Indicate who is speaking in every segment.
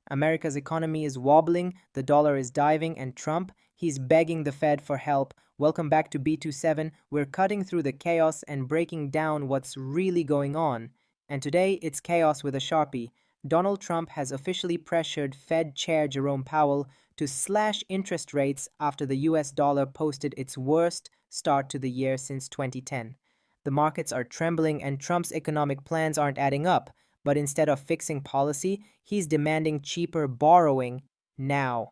Speaker 1: America's economy is wobbling, the dollar is diving, and Trump, he's begging the Fed for help. Welcome back to B27. We're cutting through the chaos and breaking down what's really going on. And today, it's chaos with a Sharpie. Donald Trump has officially pressured Fed Chair Jerome Powell to slash interest rates after the US dollar posted its worst start to the year since 2010. The markets are trembling and Trump's economic plans aren't adding up, but instead of fixing policy, he's demanding cheaper borrowing now.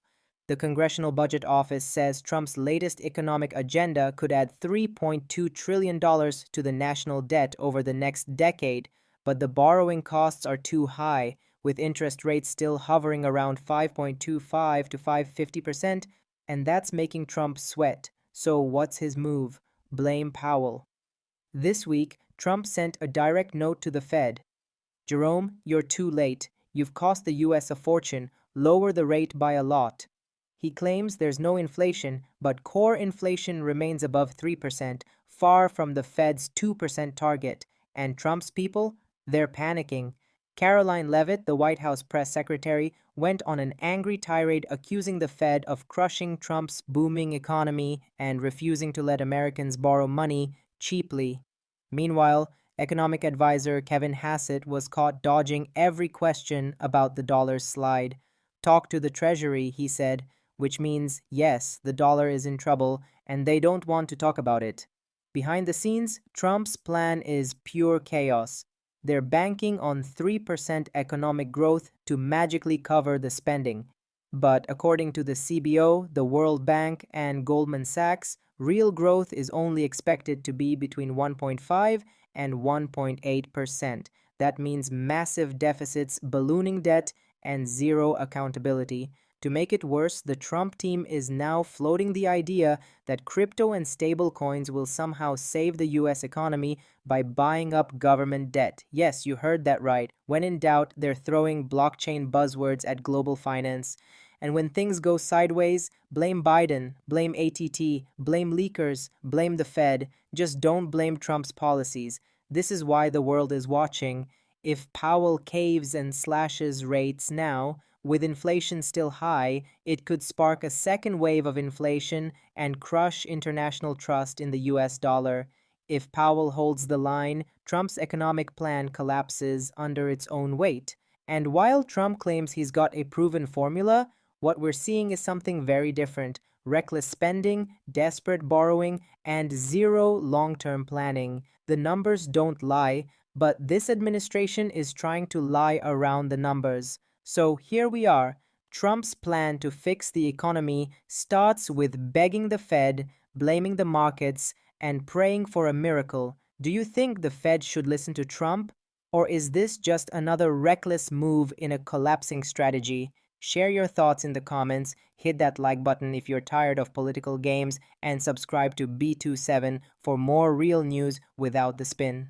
Speaker 1: The Congressional Budget Office says Trump's latest economic agenda could add $3.2 trillion to the national debt over the next decade, but the borrowing costs are too high, with interest rates still hovering around 5.25 to 550%, and that's making Trump sweat. So what's his move? Blame Powell. This week, Trump sent a direct note to the Fed. Jerome, you're too late. You've cost the US a fortune. Lower the rate by a lot. He claims there's no inflation, but core inflation remains above 3%, far from the Fed's 2% target. And Trump's people? They're panicking. Caroline Leavitt, the White House press secretary, went on an angry tirade accusing the Fed of crushing Trump's booming economy and refusing to let Americans borrow money cheaply. Meanwhile, economic advisor Kevin Hassett was caught dodging every question about the dollar's slide. Talk to the Treasury, he said, which means, yes, the dollar is in trouble and they don't want to talk about it. Behind the scenes, Trump's plan is pure chaos. They're banking on 3% economic growth to magically cover the spending. But according to the CBO, the World Bank, and Goldman Sachs, real growth is only expected to be between 1.5 and 1.8%. That means massive deficits, ballooning debt, and zero accountability. To make it worse, the Trump team is now floating the idea that crypto and stablecoins will somehow save the US economy by buying up government debt. Yes, you heard that right. When in doubt, they're throwing blockchain buzzwords at global finance. And when things go sideways, blame Biden, blame ATT, blame leakers, blame the Fed. Just don't blame Trump's policies. This is why the world is watching. If Powell caves and slashes rates now, with inflation still high, it could spark a second wave of inflation and crush international trust in the US dollar. If Powell holds the line, Trump's economic plan collapses under its own weight. And while Trump claims he's got a proven formula, what we're seeing is something very different. Reckless spending, desperate borrowing, and zero long-term planning. The numbers don't lie, but this administration is trying to lie around the numbers. So here we are. Trump's plan to fix the economy starts with begging the Fed, blaming the markets, and praying for a miracle. Do you think the Fed should listen to Trump? Or is this just another reckless move in a collapsing strategy? Share your thoughts in the comments, hit that like button if you're tired of political games, and subscribe to B27 for more real news without the spin.